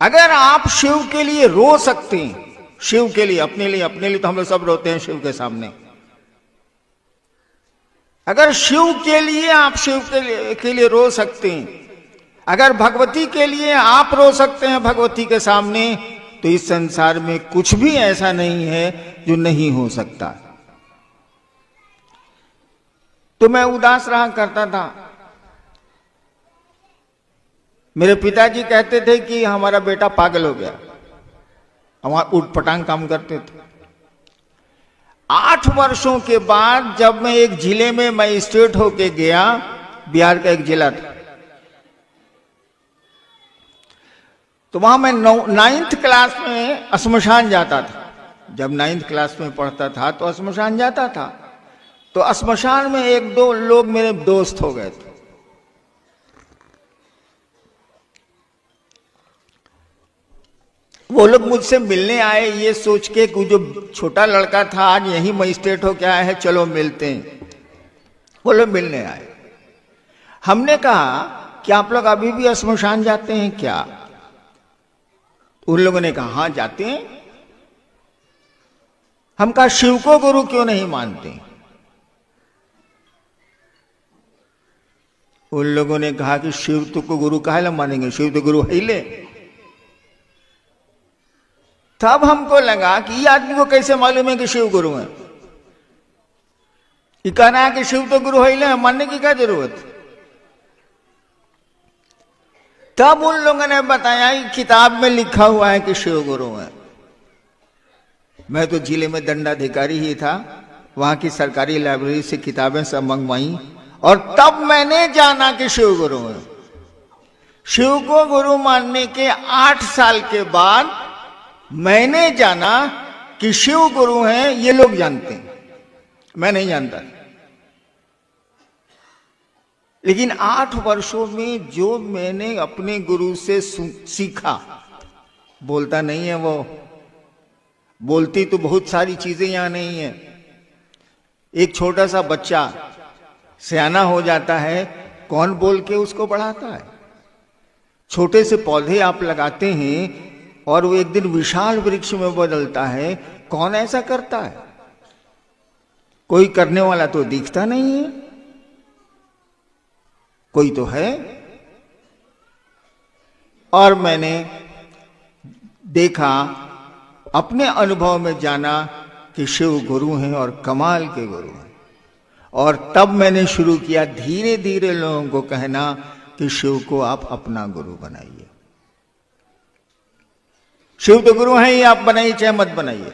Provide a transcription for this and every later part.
अगर आप शिव के लिए रो सकते हैं, शिव के लिए, अपने लिए तो हम लोग सब रोते हैं शिव के सामने। अगर शिव के लिए आप शिव के लिए रो सकते हैं, अगर भगवती के लिए आप रो सकते हैं भगवती के सामने, तो इस संसार में कुछ भी ऐसा नहीं है जो नहीं हो सकता। तो मैं उदास रहा करता था। मेरे पिताजी कहते थे कि हमारा बेटा पागल हो गया, हमारा उठपटांग काम करते थे। 8 वर्षों के बाद जब मैं एक जिले में मजिस्ट्रेट होके गया, बिहार का एक जिला था, तो वहां मैं 9th क्लास में श्मशान जाता था। जब 9th क्लास में पढ़ता था तो श्मशान जाता था। तो श्मशान में 1-2 लोग मेरे दोस्त हो गए थे। वो लोग मुझसे मिलने आए ये सोच के कि जो छोटा लड़का था आज यही मजिस्ट्रेट हो क्या है, चलो मिलते हैं। वो लोग मिलने आए। हमने कहा कि आप लोग अभी भी श्मशान जाते हैं क्या? उन लोगों ने कहा हाँ जाते हैं। हम कहा शिव को गुरु क्यों नहीं मानते? उन लोगों ने कहा कि शिव तो को गुरु काहे ला मानेंगे, शिव तो गुरु है ही ले। तब हमको लगा कि ये आदमी को कैसे मालूम है कि शिव गुरु है? ये कहना है कि शिव तो गुरु है ही ले, मानने की क्या जरूरत? तब उन लोगों ने बताया कि किताब में लिखा हुआ है कि शिव गुरु है। मैं तो जिले में दंडाधिकारी ही था, वहां की सरकारी लाइब्रेरी से किताबें सब मंगवाई और तब मैंने जाना कि शिव गुरु है। शिव को गुरु मानने के 8 साल के बाद मैंने जाना कि शिव गुरु हैं, ये लोग जानते हैं, मैं नहीं जानता। लेकिन 8 वर्षों में जो मैंने अपने गुरु से सीखा, बोलता नहीं है वो, बोलती तो बहुत सारी चीजें यहां नहीं है। एक छोटा सा बच्चा सयाना हो जाता है, कौन बोल के उसको बढ़ाता है? छोटे से पौधे आप लगाते हैं और वो एक दिन विशाल वृक्ष में बदलता है, कौन ऐसा करता है? कोई करने वाला तो दिखता नहीं है, कोई तो है। और मैंने देखा, अपने अनुभव में जाना कि शिव गुरु हैं और कमाल के गुरु हैं। और तब मैंने शुरू किया धीरे धीरे लोगों को कहना कि शिव को आप अपना गुरु बनाइए। शिव तो गुरु हैं ही, आप बनाइए चाहे मत बनाइए,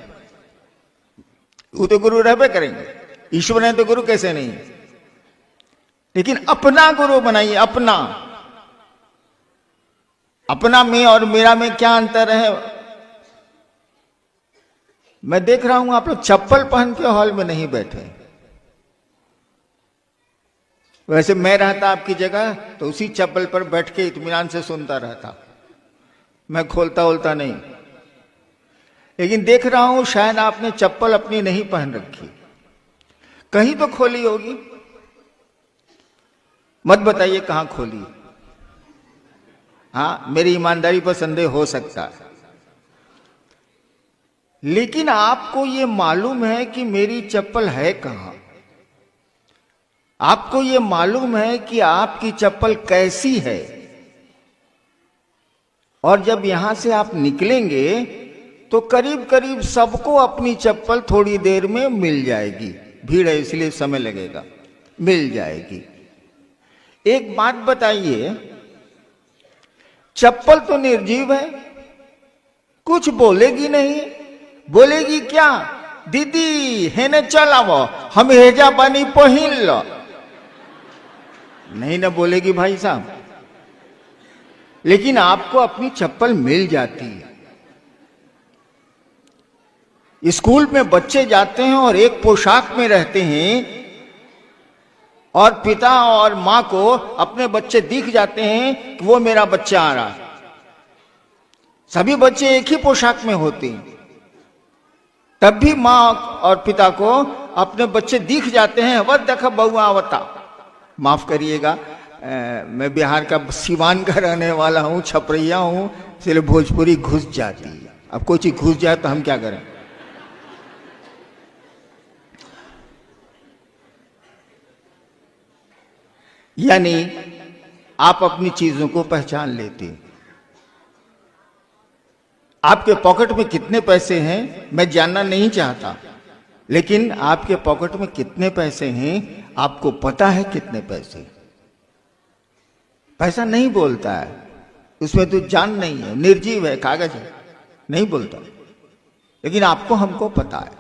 वो तो गुरु रहबे करेंगे। ईश्वर है तो गुरु कैसे नहीं? लेकिन अपना गुरु बनाइए। अपना में और मेरा में क्या अंतर है? मैं देख रहा हूं आप लोग चप्पल पहन के हॉल में नहीं बैठे। वैसे मैं रहता आपकी जगह तो उसी चप्पल पर बैठ के इत्मीनान से सुनता रहता, मैं खोलता उलता नहीं। लेकिन देख रहा हूं शायद आपने चप्पल अपनी नहीं पहन रखी, कहीं तो खोली होगी। मत बताइए कहां खोली। हाँ, मेरी ईमानदारी पर संदेह हो सकता है, लेकिन आपको ये मालूम है कि मेरी चप्पल है कहां? आपको ये मालूम है कि आपकी चप्पल कैसी है? और जब यहां से आप निकलेंगे तो करीब करीब सबको अपनी चप्पल थोड़ी देर में मिल जाएगी। भीड़ है इसलिए समय लगेगा, मिल जाएगी। एक बात बताइए, चप्पल तो निर्जीव है, कुछ बोलेगी नहीं। बोलेगी क्या? दीदी हेने चल आवो, हम हेजा पानी पहिन लो। नहीं ना बोलेगी भाई साहब। लेकिन आपको अपनी चप्पल मिल जाती है। स्कूल में बच्चे जाते हैं और एक पोशाक में रहते हैं, और पिता और मां को अपने बच्चे दिख जाते हैं कि वो मेरा बच्चा आ रहा है। सभी बच्चे एक ही पोशाक में होते हैं, तब भी मां और पिता को अपने बच्चे दिख जाते हैं। वह देखा बहुआ आवता, माफ करिएगा, मैं बिहार का सिवान का रहने वाला हूं, छपरैया हूं, इसलिए भोजपुरी घुस जाती है। अब कोई चीज घुस जाए तो हम क्या करें। यानी आप अपनी चीजों को पहचान लेते हैं। आपके पॉकेट में कितने पैसे हैं मैं जानना नहीं चाहता, लेकिन आपके पॉकेट में कितने पैसे हैं आपको पता है कितने पैसे। पैसा नहीं बोलता है, उसमें तो जान नहीं है, निर्जीव है, कागज है, नहीं बोलता, लेकिन आपको हमको पता है।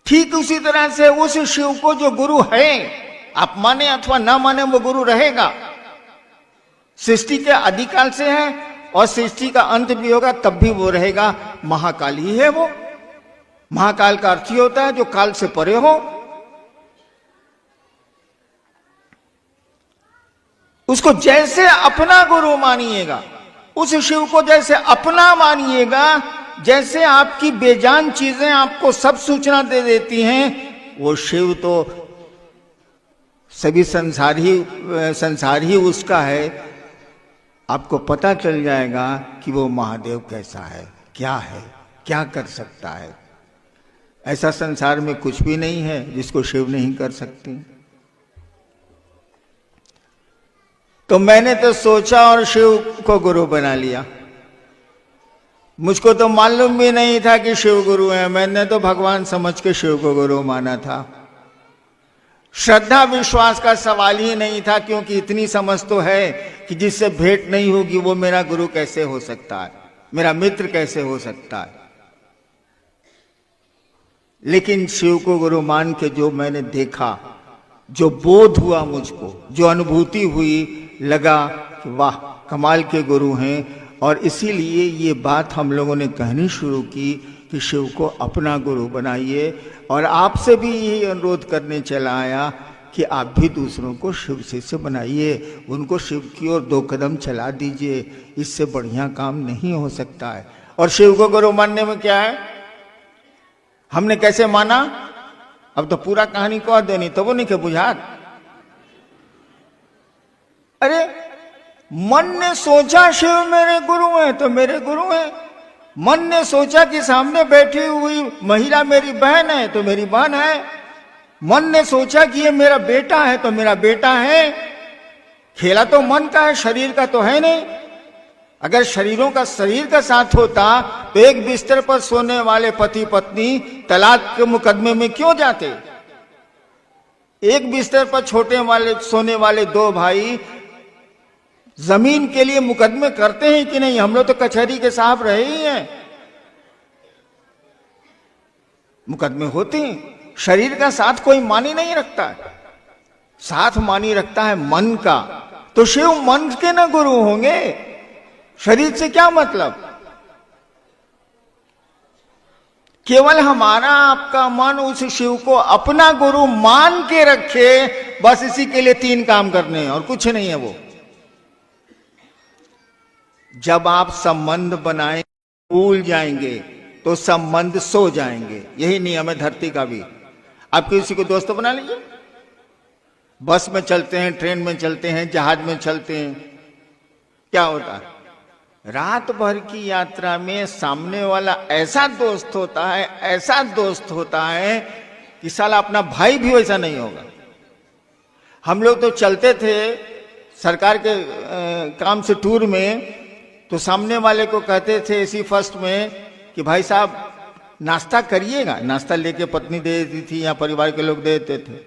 ठीक उसी तरह से उस शिव को जो गुरु है, आप माने अथवा ना माने, वो गुरु रहेगा। सृष्टि के आदिकाल से है और सृष्टि का अंत भी होगा तब भी वो रहेगा। महाकाल ही है वो। महाकाल का अर्थ ही होता है जो काल से परे हो। उसको जैसे अपना गुरु मानिएगा, उस शिव को जैसे अपना मानिएगा, जैसे आपकी बेजान चीजें आपको सब सूचना दे देती हैं, वो शिव तो सभी संसार ही उसका है। आपको पता चल जाएगा कि वो महादेव कैसा है, क्या कर सकता है। ऐसा संसार में कुछ भी नहीं है जिसको शिव नहीं कर सकते। तो मैंने तो सोचा और शिव को गुरु बना लिया। मुझको तो मालूम भी नहीं था कि शिव गुरु है, मैंने तो भगवान समझ के शिव को गुरु माना था। श्रद्धा विश्वास का सवाल ही नहीं था, क्योंकि इतनी समझ तो है कि जिससे भेंट नहीं होगी वो मेरा गुरु कैसे हो सकता है, मेरा मित्र कैसे हो सकता है। लेकिन शिव को गुरु मान के जो मैंने देखा, जो बोध हुआ मुझको, जो अनुभूति हुई, लगा कि वाह कमाल के गुरु हैं। और इसीलिए ये बात हम लोगों ने कहनी शुरू की कि शिव को अपना गुरु बनाइए। और आपसे भी यही अनुरोध करने चला आया कि आप भी दूसरों को शिव शिष्य बनाइए, उनको शिव की ओर 2 कदम चला दीजिए। इससे बढ़िया काम नहीं हो सकता है। और शिव को गुरु मानने में क्या है, हमने कैसे माना, अब तो पूरा कहानी कह देनी, तो वो नहीं के बुझात। अरे मन ने सोचा शिव मेरे गुरु हैं तो मेरे गुरु हैं। मन ने सोचा कि सामने बैठी हुई महिला मेरी बहन है तो मेरी बहन है। मन ने सोचा कि ये मेरा बेटा है तो मेरा बेटा है। खेला तो मन का है, शरीर का तो है नहीं। अगर शरीर का साथ होता तो एक बिस्तर पर सोने वाले पति पत्नी तलाक के मुकदमे में क्यों जाते। एक बिस्तर पर सोने वाले 2 भाई जमीन के लिए मुकदमे करते हैं कि नहीं। हम लोग तो कचहरी के साहब रहे ही हैं, मुकदमे होते हैं। शरीर का साथ कोई मानी नहीं रखता है, साथ मानी रखता है मन का। तो शिव मन के ना गुरु होंगे, शरीर से क्या मतलब। केवल हमारा आपका मन उस शिव को अपना गुरु मान के रखे, बस इसी के लिए 3 काम करने हैं और कुछ नहीं है। वो जब आप संबंध बनाए भूल जाएंगे तो संबंध सो जाएंगे। यही नियम है धरती का भी। आप किसी को दोस्त बना लीजिए, बस में चलते हैं, ट्रेन में चलते हैं, जहाज में चलते हैं, क्या होता है, रात भर की यात्रा में सामने वाला ऐसा दोस्त होता है कि साला अपना भाई भी वैसा नहीं होगा। हम लोग तो चलते थे सरकार के काम से टूर में, तो सामने वाले को कहते थे इसी फर्स्ट में कि भाई साहब नाश्ता करिएगा। नाश्ता लेके पत्नी दे देती थी या परिवार के लोग दे देते थे,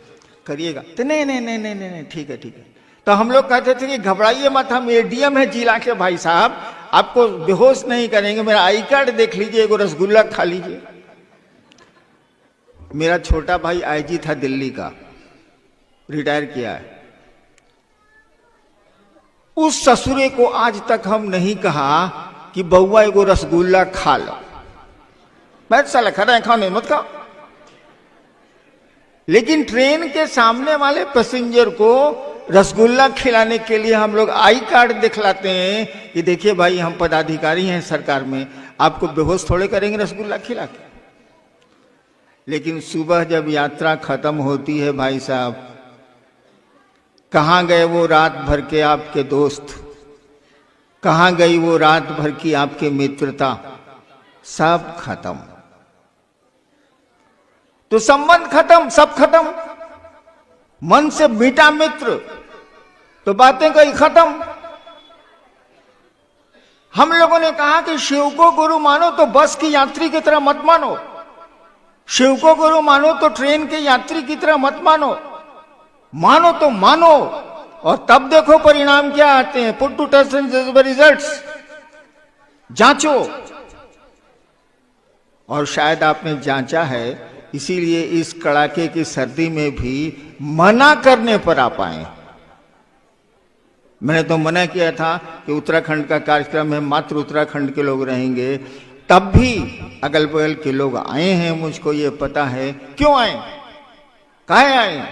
करिएगा तो नहीं ठीक है। तो हम लोग कहते थे कि घबराइए मत, हम एडीएम है जिला के भाई साहब, आपको बेहोश नहीं करेंगे, मेरा आई कार्ड देख लीजिए, एगो रसगुल्ला खा लीजिए। मेरा छोटा भाई आईजी था दिल्ली का, रिटायर किया है। उस ससुरे को आज तक हम नहीं कहा कि बउआ एगो रसगुल्ला खा लो। मैं साला खा रहा खाने मत खाओ। लेकिन ट्रेन के सामने वाले पैसेंजर को रसगुल्ला खिलाने के लिए हम लोग आई कार्ड दिखलाते हैं कि देखिए भाई हम पदाधिकारी हैं सरकार में, आपको बेहोश थोड़े करेंगे रसगुल्ला खिला के। लेकिन सुबह जब यात्रा खत्म होती है भाई साहब, कहाँ गए वो रात भर के आपके दोस्त, कहां गई वो रात भर की आपकी मित्रता, सब खत्म। तो संबंध खत्म, सब खत्म। मन से मिटा मित्र तो बातें गई खत्म। हम लोगों ने कहा कि शिव को गुरु मानो तो बस की यात्री की तरह मत मानो, शिव को गुरु मानो तो ट्रेन के यात्री की तरह मत मानो, मानो तो मानो और तब देखो परिणाम क्या आते हैं। पुट टू टेस्ट एंड जज रिजल्ट्स, जांचो। और शायद आपने जांचा है, इसीलिए इस कड़ाके की सर्दी में भी मना करने पर आ पाए। मैंने तो मना किया था कि उत्तराखंड का कार्यक्रम है, मात्र उत्तराखंड के लोग रहेंगे, तब भी अगल बगल के लोग आए हैं। मुझको ये पता है क्यों आए, काहे आए।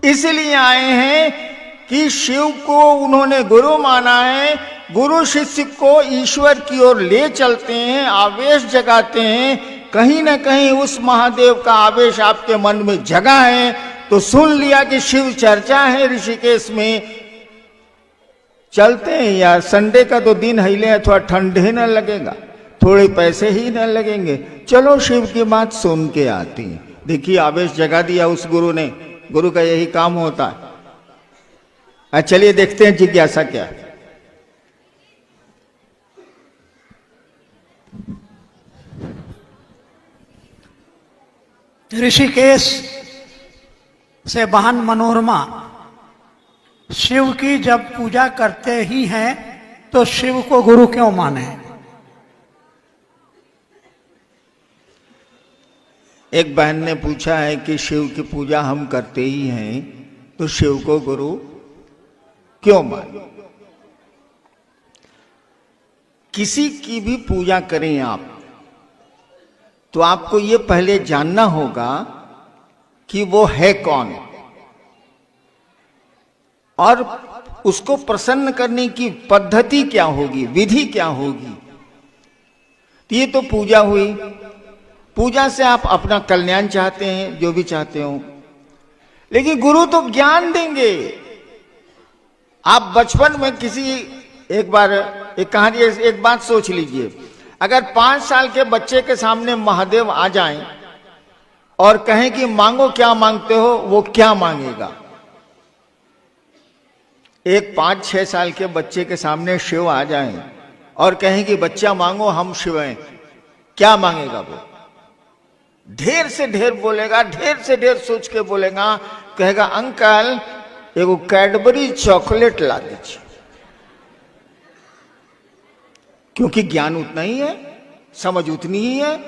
इसलिए आए हैं कि शिव को उन्होंने गुरु माना है, गुरु शिष्य को ईश्वर की ओर ले चलते हैं, आवेश जगाते हैं। कहीं ना कहीं उस महादेव का आवेश आपके मन में जगा है तो सुन लिया कि शिव चर्चा है ऋषिकेश में, चलते हैं यार। संडे का तो दिन हिले है, थोड़ा ठंडे न लगेगा, थोड़े पैसे ही न लगेंगे, चलो शिव की बात सुन के आती। देखिए आवेश जगा दिया उस गुरु ने, गुरु का यही काम होता है। चलिए देखते हैं जिज्ञासा क्या है। ऋषिकेश से वाहन मनोरमा शिव की जब पूजा करते ही हैं तो शिव को गुरु क्यों माने। एक बहन ने पूछा है कि शिव की पूजा हम करते ही हैं तो शिव को गुरु क्यों माने। किसी की भी पूजा करें आप तो आपको ये पहले जानना होगा कि वो है कौन और उसको प्रसन्न करने की पद्धति क्या होगी, विधि क्या होगी। तो ये तो पूजा हुई। पूजा से आप अपना कल्याण चाहते हैं, जो भी चाहते हो, लेकिन गुरु तो ज्ञान देंगे। आप बचपन में किसी एक बार एक कहानी, एक बात सोच लीजिए, अगर 5 साल के बच्चे के सामने महादेव आ जाएं और कहें कि मांगो क्या मांगते हो, वो क्या मांगेगा। एक 5-6 साल के बच्चे के सामने शिव आ जाएं और कहें कि बच्चा मांगो हम शिव हैं, क्या मांगेगा वो। ढेर से ढेर बोलेगा, ढेर से ढेर सोच के बोलेगा, कहेगा अंकल एगो कैडबरी चॉकलेट ला दीजिए। क्योंकि ज्ञान उतना ही है, समझ उतनी ही है।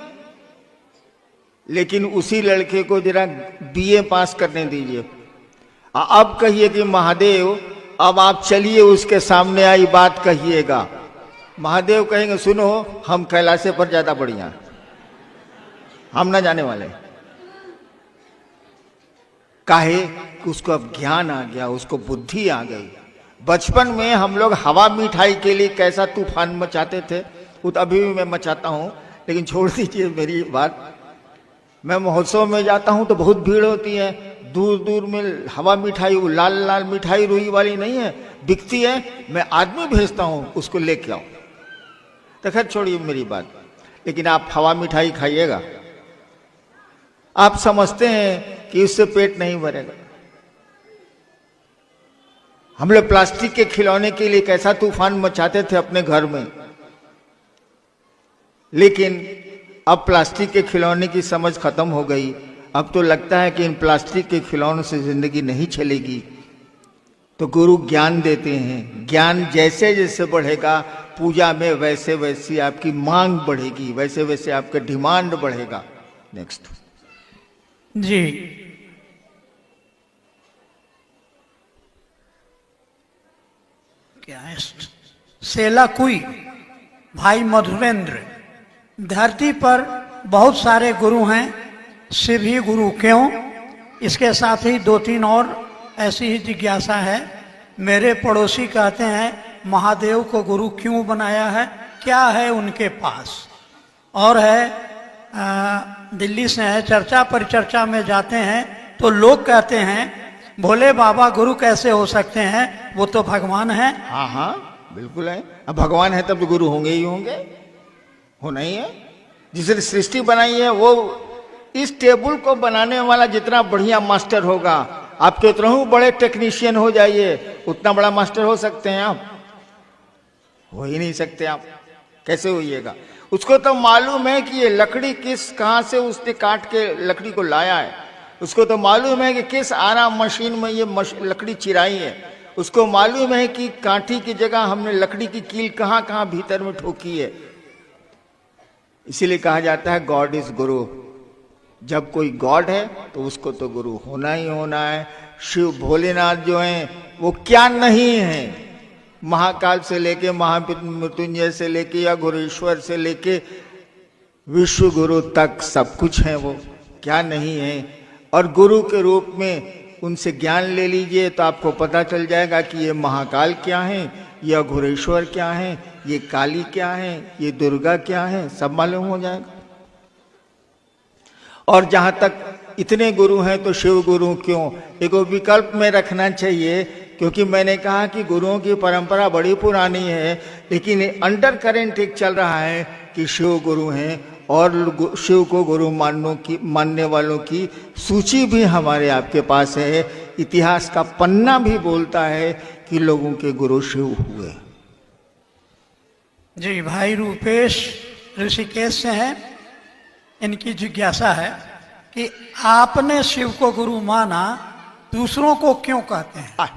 लेकिन उसी लड़के को जरा बीए पास करने दीजिए, अब कहिए कि महादेव अब आप चलिए उसके सामने आई बात कहिएगा। महादेव कहेंगे सुनो हम कैलाश पर ज्यादा बढ़िया, हम ना जाने वाले। काहे कि उसको अब ज्ञान आ गया, उसको बुद्धि आ गई। बचपन में हम लोग हवा मिठाई के लिए कैसा तूफान मचाते थे, वो तो अभी भी मैं मचाता हूं, लेकिन छोड़ दीजिए मेरी बात। मैं महोत्सव में जाता हूं तो बहुत भीड़ होती है, दूर दूर में हवा मिठाई, वो लाल लाल मिठाई रुई वाली नहीं है, बिकती है। मैं आदमी भेजता हूं उसको लेके आओ। तो खैर छोड़िए मेरी बात, लेकिन आप हवा मिठाई खाइएगा, आप समझते हैं कि इससे पेट नहीं भरेगा। हम लोग प्लास्टिक के खिलौने के लिए कैसा तूफान मचाते थे अपने घर में, लेकिन अब प्लास्टिक के खिलौने की समझ खत्म हो गई। अब तो लगता है कि इन प्लास्टिक के खिलौनों से जिंदगी नहीं चलेगी। तो गुरु ज्ञान देते हैं, ज्ञान जैसे जैसे बढ़ेगा पूजा में वैसे वैसे आपकी मांग बढ़ेगी, वैसे वैसे आपका डिमांड बढ़ेगा। नेक्स्ट जी, क्या है सेला कुई भाई मधुरेंद्र, धरती पर बहुत सारे गुरु हैं, शिव ही गुरु क्यों। इसके साथ ही 2-3 और ऐसी ही जिज्ञासा है। मेरे पड़ोसी कहते हैं महादेव को गुरु क्यों बनाया है, क्या है उनके पास। और है दिल्ली से है, चर्चा परिचर्चा में जाते हैं तो लोग कहते हैं भोले बाबा गुरु कैसे हो सकते हैं, वो तो भगवान है। हाँ हाँ बिल्कुल है। अब भगवान है तब तो गुरु होंगे ही होंगे, होना ही है। जिसने सृष्टि बनाई है वो, इस टेबल को बनाने वाला जितना बढ़िया मास्टर होगा, आप कितना ही बड़े टेक्नीशियन हो जाइए, उतना बड़ा मास्टर हो सकते हैं आप? हो ही नहीं सकते आप। कैसे होइएगा? उसको तो मालूम है कि ये लकड़ी कहां से उसने काट के लकड़ी को लाया है, उसको तो मालूम है कि किस आराम मशीन में ये लकड़ी चिराई है, उसको मालूम है कि कांटी की जगह हमने लकड़ी की कील कहां कहां भीतर में ठोकी है। इसीलिए कहा जाता है गॉड इज गुरु। जब कोई गॉड है तो उसको तो गुरु होना ही होना है। शिव भोलेनाथ जो हैं वो क्या नहीं है, महाकाल से लेके महामृत्युंजय से लेके या गुरुश्वर से लेके विश्व गुरु तक सब कुछ है, वो क्या नहीं है। और गुरु के रूप में उनसे ज्ञान ले लीजिए तो आपको पता चल जाएगा कि ये महाकाल क्या है, ये अघोरेश्वर क्या है, ये काली क्या है, ये दुर्गा क्या है, सब मालूम हो जाएगा। और जहां तक इतने गुरु हैं तो शिव गुरु क्यों, एक विकल्प में रखना चाहिए, क्योंकि मैंने कहा कि गुरुओं की परंपरा बड़ी पुरानी है, लेकिन अंडर करेंट एक चल रहा है कि शिव गुरु हैं और शिव को गुरु मानने वालों की सूची भी हमारे आपके पास है। इतिहास का पन्ना भी बोलता है कि लोगों के गुरु शिव हुए। जी, भाई रूपेश ऋषिकेश से हैं। इनकी जिज्ञासा है कि आपने शिव को गुरु माना, दूसरों को क्यों कहते हैं?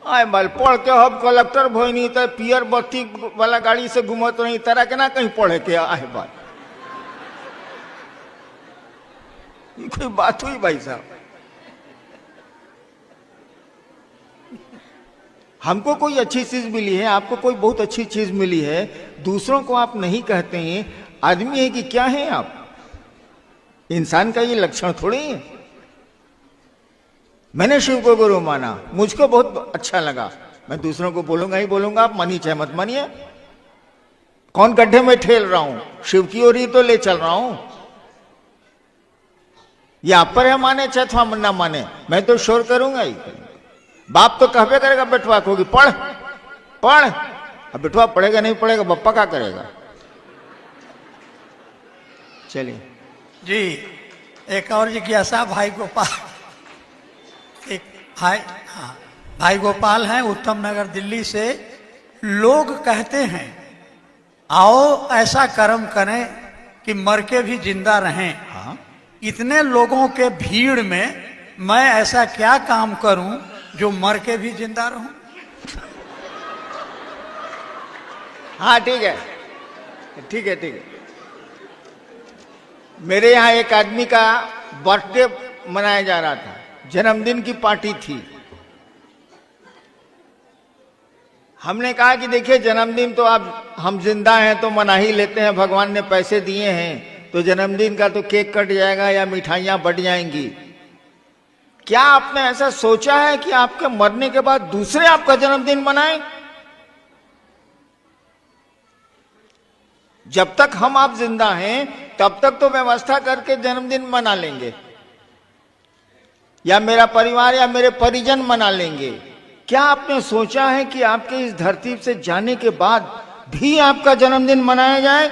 आए बाल पढ़ के हम कलेक्टर भोई तो पियर बत्ती वाला गाड़ी से घूमत नहीं, तरह के ना कहीं पढ़े के आए बाल। ये कोई बात हुई भाई साहब? हमको कोई अच्छी चीज मिली है, आपको कोई बहुत अच्छी चीज मिली है, दूसरों को आप नहीं कहते हैं। आदमी है कि क्या है आप? इंसान का ये लक्षण थोड़ी है। मैंने शिव को गुरु माना, मुझको बहुत अच्छा लगा, मैं दूसरों को बोलूंगा ही बोलूंगा, आप मानिए चाहे मत मानिए। कौन गड्ढे में ठेल रहा हूं? शिव की ओर ही तो ले चल रहा हूं। ये आप पर है माने चाहे थोड़ा ना माने, मैं तो शोर करूंगा ही। बाप तो कहबे करेगा बेटवा को कि पढ़ पढ़, अब बेटवा पढ़ेगा नहीं पढ़ेगा, बप्पा क्या करेगा? चलिए जी, एक और जिज्ञासा भाई गोपाल, एक भाई गोपाल हैं उत्तम नगर दिल्ली से। लोग कहते हैं आओ ऐसा कर्म करें कि मर के भी जिंदा रहें। हाँ, इतने लोगों के भीड़ में मैं ऐसा क्या काम करूं जो मर के भी जिंदा रहूं? हाँ ठीक है, ठीक है, ठीक है। मेरे यहाँ एक आदमी का बर्थडे मनाया जा रहा था, जन्मदिन की पार्टी थी। हमने कहा कि देखिए जन्मदिन तो आप हम जिंदा हैं तो मना ही लेते हैं, भगवान ने पैसे दिए हैं तो जन्मदिन का तो केक कट जाएगा या मिठाइयां बढ़ जाएंगी। क्या आपने ऐसा सोचा है कि आपके मरने के बाद दूसरे आपका जन्मदिन मनाएं? जब तक हम आप जिंदा हैं तब तक तो व्यवस्था करके जन्मदिन मना लेंगे, या मेरा परिवार या मेरे परिजन मना लेंगे। क्या आपने सोचा है कि आपके इस धरती से जाने के बाद भी आपका जन्मदिन मनाया जाए,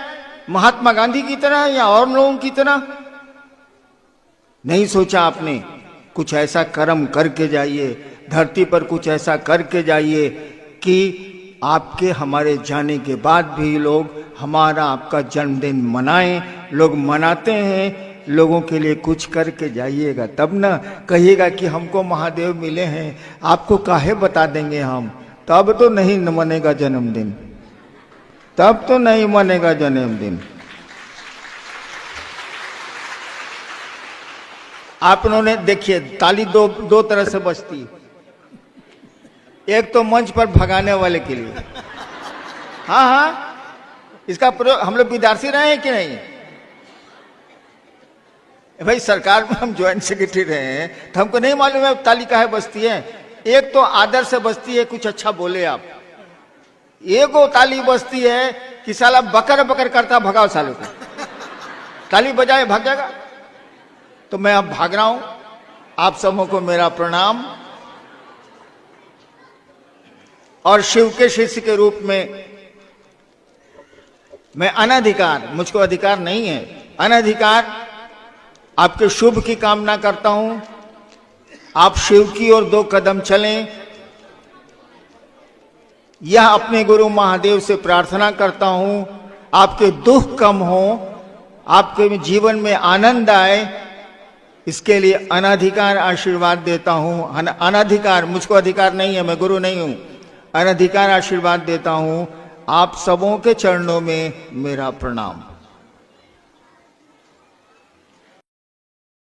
महात्मा गांधी की तरह या और लोगों की तरह? नहीं सोचा आपने। कुछ ऐसा कर्म करके जाइए, धरती पर कुछ ऐसा करके जाइए कि आपके हमारे जाने के बाद भी लोग हमारा आपका जन्मदिन मनाएं। लोग मनाते हैं, लोगों के लिए कुछ करके जाइएगा, तब ना कहिएगा कि हमको महादेव मिले हैं, आपको काहे बता देंगे हम। तब तो नहीं मनेगा जन्मदिन, तब तो नहीं मनेगा जन्मदिन। आप उन्होंने देखिए ताली दो तरह से बजती, एक तो मंच पर भगाने वाले के लिए, हाँ हाँ, इसका प्रयोग हम लोग विद्यार्थी रहे हैं कि नहीं? भाई सरकार में हम ज्वाइंट सेक्रेटरी रहे हैं तो हमको नहीं मालूम है ताली काहे बजती है। एक तो आदर से बजती है, कुछ अच्छा बोले आप। एक वो ताली बजती है कि साला बकर बकर करता भगाओ सालों को, ताली बजाए भाग जाएगा। तो मैं अब भाग रहा हूं, आप सबों को मेरा प्रणाम। और शिव के शिष्य के रूप में मैं अनधिकार, मुझको अधिकार नहीं है, अनधिकार आपके शुभ की कामना करता हूं। आप शिव की ओर 2 कदम चलें, यह अपने गुरु महादेव से प्रार्थना करता हूं। आपके दुख कम हो, आपके जीवन में आनंद आए, इसके लिए अनधिकार आशीर्वाद देता हूं। अनधिकार, मुझको अधिकार नहीं है, मैं गुरु नहीं हूं, अनधिकार आशीर्वाद देता हूं। आप सबों के चरणों में मेरा प्रणाम।